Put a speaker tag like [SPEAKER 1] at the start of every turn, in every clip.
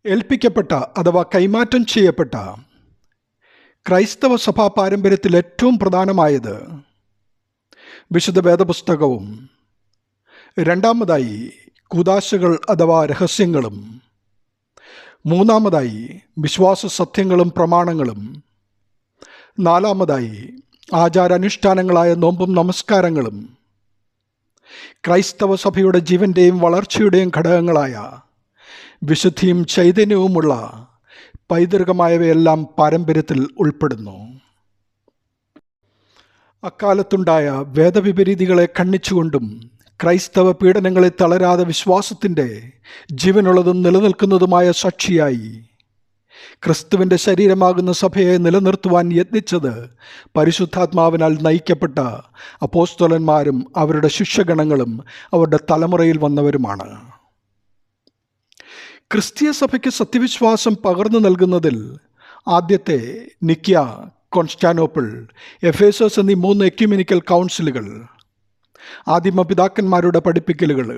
[SPEAKER 1] ഏൽപ്പിക്കപ്പെട്ട അഥവാ കൈമാറ്റം ചെയ്യപ്പെട്ട ക്രൈസ്തവ സഭാ പാരമ്പര്യത്തിൽ ഏറ്റവും പ്രധാനമായത് വിശുദ്ധ വേദപുസ്തകവും, രണ്ടാമതായി കൂദാശകൾ അഥവാ രഹസ്യങ്ങളും, മൂന്നാമതായി വിശ്വാസ സത്യങ്ങളും പ്രമാണങ്ങളും, നാലാമതായി ആചാരാനുഷ്ഠാനങ്ങളായ നോമ്പും നമസ്കാരങ്ങളും, ക്രൈസ്തവ സഭയുടെ ജീവൻ്റെയും വളർച്ചയുടെയും ഘടകങ്ങളായ വിശുദ്ധിയും ചൈതന്യവുമുള്ള പൈതൃകമായവയെല്ലാം പാരമ്പര്യത്തിൽ ഉൾപ്പെടുന്നു. അക്കാലത്തുണ്ടായ വേദവിപരീതികളെ ഖണ്ഡിച്ചുകൊണ്ടും ക്രൈസ്തവ പീഡനങ്ങളെ തളരാതെ വിശ്വാസത്തിൻ്റെ ജീവനുള്ളതും നിലനിൽക്കുന്നതുമായ സാക്ഷിയായി ക്രിസ്തുവിൻ്റെ ശരീരമാകുന്ന സഭയെ നിലനിർത്തുവാൻ യത്നിച്ചത് പരിശുദ്ധാത്മാവിനാൽ നയിക്കപ്പെട്ട അപ്പോസ്തലന്മാരും അവരുടെ ശിഷ്യഗണങ്ങളും അവരുടെ തലമുറയിൽ വന്നവരുമാണ്. ക്രിസ്തീയ സഭയ്ക്ക് സത്യവിശ്വാസം പകർന്നു നൽകുന്നതിൽ ആദ്യത്തെ നിക്യ, കോൺസ്റ്റാനോപ്പിൾ, എഫേസസ് എന്നീ 3 എക്യുമെനിക്കൽ കൗൺസിലുകൾ, ആദിമപിതാക്കന്മാരുടെ പഠിപ്പിക്കലുകൾ,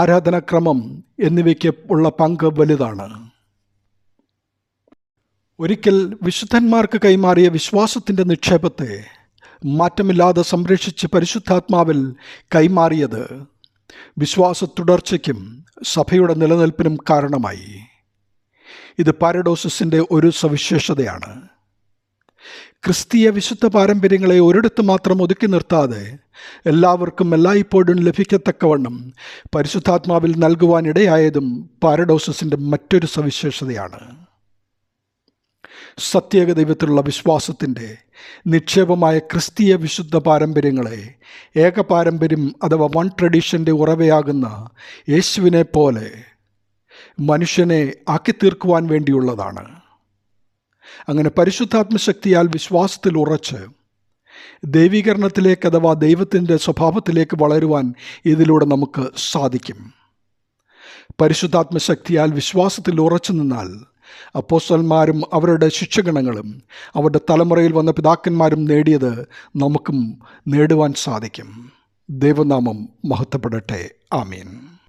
[SPEAKER 1] ആരാധനാക്രമം എന്നിവയ്ക്ക് ഉള്ള പങ്ക് വലുതാണ്. ഒരിക്കൽ വിശുദ്ധന്മാർക്ക് കൈമാറിയ വിശ്വാസത്തിൻ്റെ നിക്ഷേപത്തെ മാറ്റമില്ലാതെ സംരക്ഷിച്ച് പരിശുദ്ധാത്മാവിൽ കൈമാറിയത് വിശ്വാസ തുടർച്ചയ്ക്കും സഭയുടെ നിലനിൽപ്പിനും കാരണമായി. ഇത് പാരഡോസിൻ്റെ ഒരു സവിശേഷതയാണ്. ക്രിസ്തീയ വിശുദ്ധ പാരമ്പര്യങ്ങളെ ഒരിടത്ത് മാത്രം ഒതുക്കി നിർത്താതെ എല്ലാവർക്കും എല്ലായ്പ്പോഴും ലഭിക്കത്തക്കവണ്ണം പരിശുദ്ധാത്മാവിൽ നൽകുവാനിടയായതും പാരഡോസിൻ്റെ മറ്റൊരു സവിശേഷതയാണ്. സത്യേക ദൈവത്തിലുള്ള വിശ്വാസത്തിൻ്റെ നിക്ഷേപമായ ക്രിസ്തീയ വിശുദ്ധ പാരമ്പര്യങ്ങളെ ഏകപാരമ്പര്യം അഥവാ വൺ ട്രഡീഷൻ്റെ ഉറവയാകുന്ന യേശുവിനെ പോലെ മനുഷ്യനെ ആക്കിത്തീർക്കുവാൻ വേണ്ടിയുള്ളതാണ്. അങ്ങനെ പരിശുദ്ധാത്മശക്തിയാൽ വിശ്വാസത്തിൽ ഉറച്ച് ദൈവീകരണത്തിലേക്ക് അഥവാ ദൈവത്തിൻ്റെ സ്വഭാവത്തിലേക്ക് വളരുവാൻ ഇതിലൂടെ നമുക്ക് സാധിക്കും. പരിശുദ്ധാത്മശക്തിയാൽ വിശ്വാസത്തിൽ ഉറച്ചു നിന്നാൽ അപ്പോസ്തലന്മാരും അവരുടെ ശിഷ്യഗണങ്ങളും അവരുടെ തലമുറയിൽ വന്ന പിതാക്കന്മാരും നേടിയത് നമുക്കും നേടുവാൻ സാധിക്കും. ദൈവനാമം മഹത്വപ്പെടട്ടെ. ആമീൻ.